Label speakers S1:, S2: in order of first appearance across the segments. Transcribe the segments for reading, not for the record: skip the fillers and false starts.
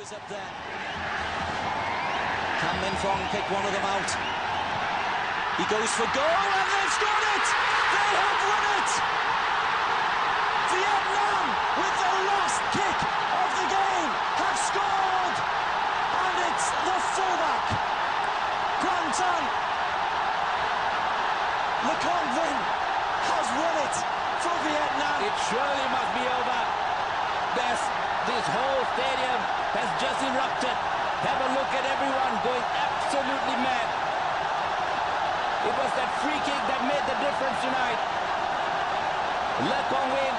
S1: is up there. Can Min Phong pick one of them out? He goes for goal and they've scored it! They have won it! Vietnam, with the last kick of the game, have scored! And it's the fullback, Quang Tan. Le Cong Vinh has won it for Vietnam.
S2: It surely must be over. This whole stadium has just erupted. Have a look at everyone going absolutely mad. It was that free kick that made the difference tonight. Le Cong Vinh,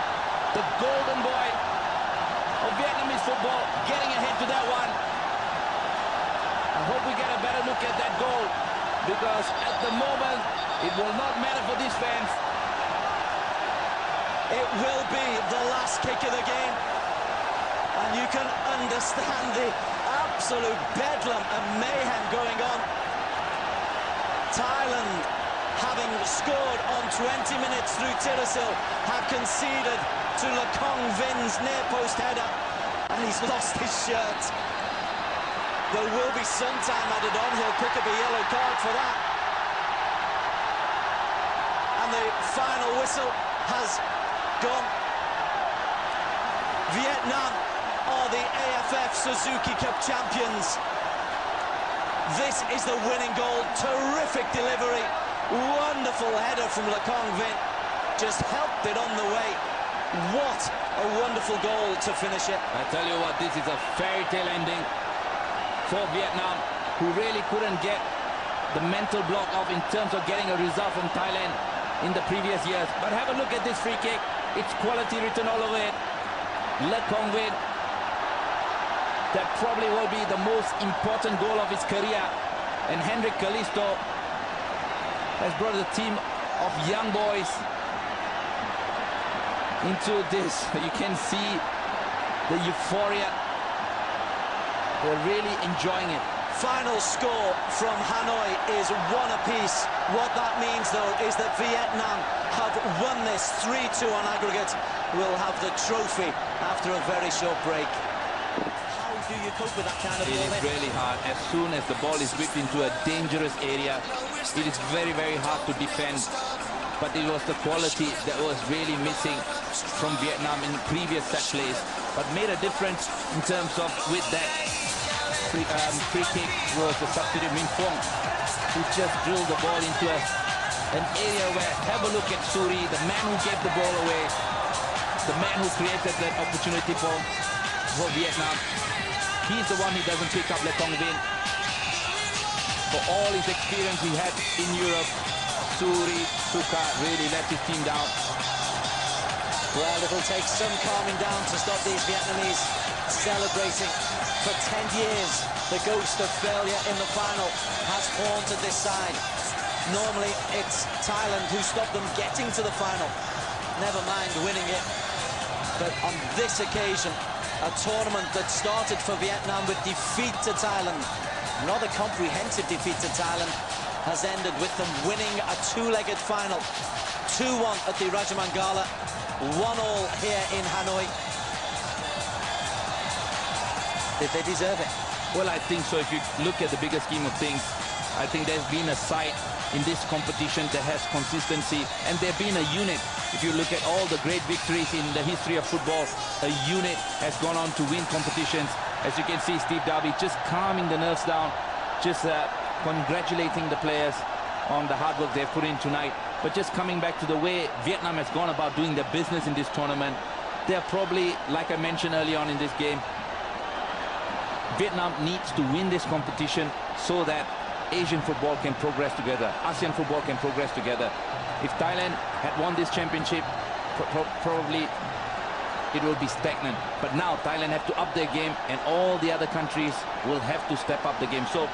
S2: the golden boy of Vietnamese football, getting ahead to that one. I hope we get a better look at that goal, because at the moment it will not matter for these fans.
S1: It will be the last kick of the game, and you can understand the absolute bedlam and mayhem going on. Thailand, having scored on 20 minutes through Tirasil, have conceded to Le Cong Vinh's near-post header, and he's lost his shirt. There will be some time added on. He'll pick up a yellow card for that. And the final whistle has gone. Vietnam are the AFF Suzuki Cup champions. This is the winning goal. Terrific delivery. Wonderful header from Le Cong Vinh. Just helped it on the way. What a wonderful goal to finish it.
S2: I tell you what, this is a fairy tale ending for Vietnam, who really couldn't get the mental block off in terms of getting a result from Thailand in the previous years. But have a look at this free kick. It's quality written all over it. Le Cong Vinh, that probably will be the most important goal of his career. And Henrik Callisto has brought a team of young boys into this. You can see the euphoria. They're really enjoying it.
S1: Final score from Hanoi is 1 apiece. What that means, though, is that Vietnam have won this 3-2 on aggregate. Will have the trophy after a very short break. How do you cope with that kind of ball?
S2: It is really hard. As soon as the ball is whipped into a dangerous area, it is very, very hard to defend. But it was the quality that was really missing from Vietnam in previous set plays. But made a difference in terms of, with that free kick, was the substitute Min Phong, who just drilled the ball into an area where, have a look at Suri, the man who gave the ball away, the man who created that opportunity for Vietnam. He's the one who doesn't pick up Le Cong Vinh. For all his experience he had in Europe, Suri Suka really let his team down.
S1: Well, it'll take some calming down to stop these Vietnamese celebrating. For 10 years, the ghost of failure in the final has haunted this side. Normally, it's Thailand who stopped them getting to the final. Never mind winning it. But on this occasion, a tournament that started for Vietnam with defeat to Thailand, not a comprehensive defeat to Thailand, has ended with them winning a two-legged final. 2-1 at the Rajamangala, 1-1 here in Hanoi. Did they deserve it?
S2: Well, I think so. If you look at the bigger scheme of things, I think there's been a side in this competition that has consistency, and they've been a unit. If you look at all the great victories in the history of football, a unit has gone on to win competitions. As you can see, Steve Darby just calming the nerves down, just congratulating the players on the hard work they've put in tonight. But just coming back to the way Vietnam has gone about doing their business in this tournament, they're probably, like I mentioned early on in this game, Vietnam needs to win this competition so that Asian football can progress together, ASEAN football can progress together. If Thailand had won this championship, probably it will be stagnant. But now Thailand have to up their game, and all the other countries will have to step up the game. So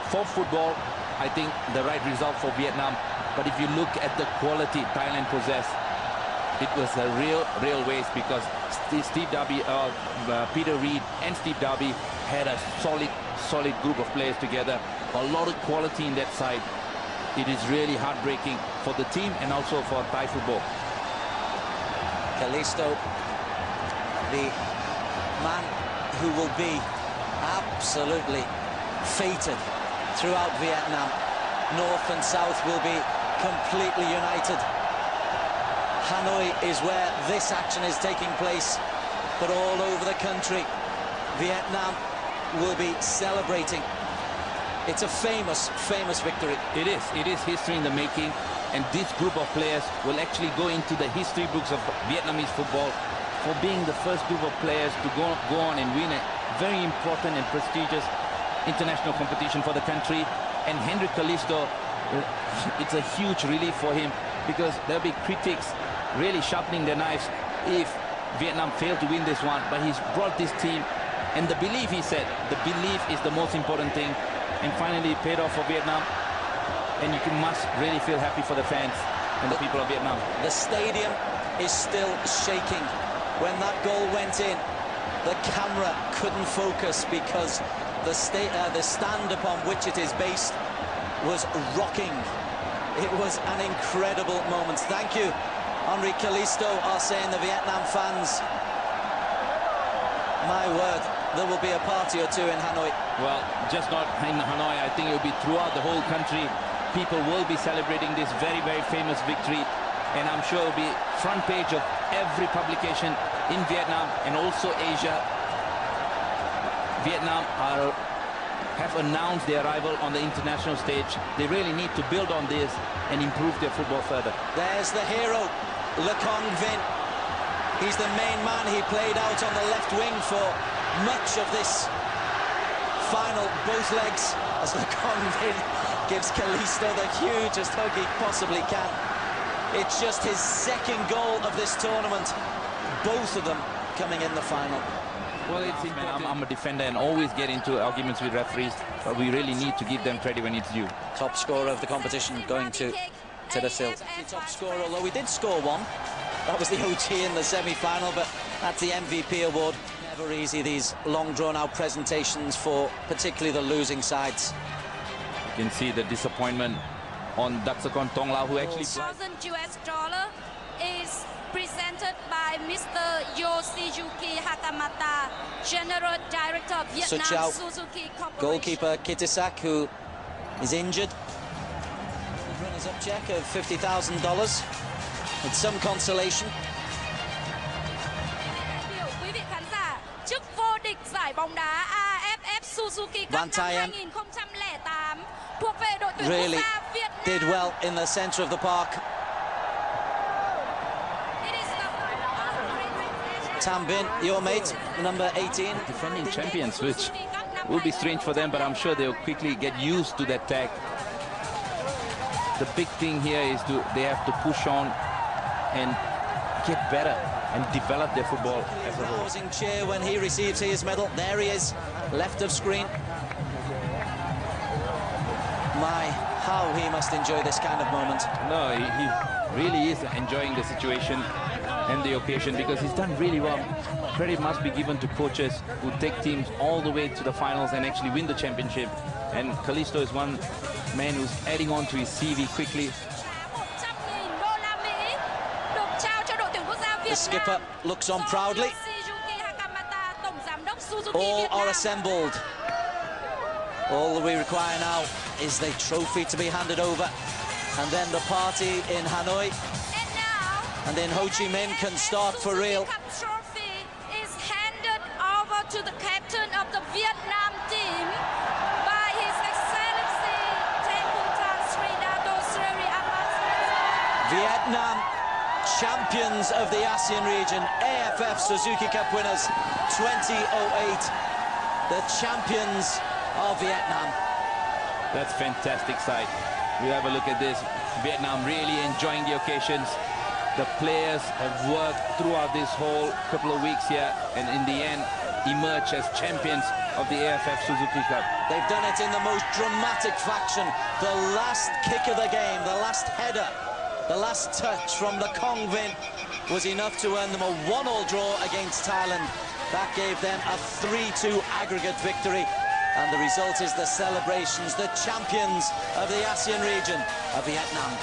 S2: for football, I think the right result for Vietnam. But if you look at the quality Thailand possessed, it was a real waste, because Steve Darby, Peter Reid and Steve Darby had a solid group of players together. A lot of quality in that side. It is really heartbreaking for the team and also for Thai football.
S1: Callisto, the man who will be absolutely fated throughout Vietnam. North and South will be completely united. Hanoi is where this action is taking place, but all over the country, Vietnam will be celebrating. It's a famous, famous victory.
S2: It is history in the making, and this group of players will actually go into the history books of Vietnamese football for being the first group of players to go on and win a very important and prestigious international competition for the country. And Henrik Callisto, it's a huge relief for him, because there'll be critics really sharpening their knives if Vietnam failed to win this one. But he's brought this team, and the belief, he said, the belief is the most important thing, and finally it paid off for Vietnam. And you must really feel happy for the fans and the people of Vietnam.
S1: The stadium is still shaking. When that goal went in, the camera couldn't focus because the stand upon which it is based was rocking. It was an incredible moment. Thank you, Henri Callisto, are saying the Vietnam fans. My word, there will be a party or two in Hanoi.
S2: Well, just not in Hanoi. I think it will be throughout the whole country. People will be celebrating this very, very famous victory. And I'm sure it will be front page of every publication in Vietnam and also Asia. Vietnam have announced their arrival on the international stage. They really need to build on this and improve their football further.
S1: There's the hero, Le Cong Vinh. He's the main man. He played out on the left wing for much of this final, both legs, as Le Cong Vinh gives Callisto the hugest hug he possibly can. It's just his second goal of this tournament, both of them coming in the final.
S2: Well, it's important. I'm a defender and always get into arguments with referees, but we really need to give them credit when it's due.
S1: Top scorer of the competition going to Teddersill. Top scorer, although we did score one. That was the OT in the semi-final, but that's the MVP award. Never easy, these long drawn-out presentations for particularly the losing sides.
S2: You can see the disappointment on Daksakon Tonglau, who actually...
S3: $1,000 is presented by Mr. Yoshiyuki Hakamata, General Director of Vietnam Suzuki Corporation.
S1: Goalkeeper Kitisak, who is injured. Runners-up check of $50,000 with some consolation.
S3: Quý vị khán giả, chức vô địch giải bóng đá AFF Suzuki Cup năm 2008 thuộc về đội tuyển
S1: really
S3: quốc gia Việt Nam.
S1: Did well in the centre of the park. Tam Bin, your mate, number 18.
S2: Defending champions, which will be strange for them, but I'm sure they'll quickly get used to that tag. The big thing here is they have to push on and get better and develop their football as a whole.
S1: Rousing cheer when he receives his medal. There he is, left of screen. My, how he must enjoy this kind of moment.
S2: No, he really is enjoying the situation and the occasion, because he's done really well. Credit must be given to coaches who take teams all the way to the finals and actually win the championship. And Callisto is one man who's adding on to his CV quickly.
S1: The skipper looks on proudly. All are assembled. All we require now is the trophy to be handed over, and then the party in Hanoi and then Ho Chi Minh can start for real.
S3: The trophy is handed over to the captain of the Vietnam team by His Excellency Thepputin Sridato Sri Ahmad.
S1: Vietnam, champions of the ASEAN region, AFF Suzuki Cup winners 2008, the champions of Vietnam.
S2: That's fantastic sight. We have a look at this. Vietnam really enjoying the occasions. The players have worked throughout this whole couple of weeks here, and in the end emerge as champions of the AFF Suzuki Cup.
S1: They've done it in the most dramatic fashion. The last kick of the game, the last header, the last touch from Le Cong Vinh was enough to earn them a 1-1 draw against Thailand. That gave them a 3-2 aggregate victory. And the result is the celebrations, the champions of the ASEAN region of Vietnam.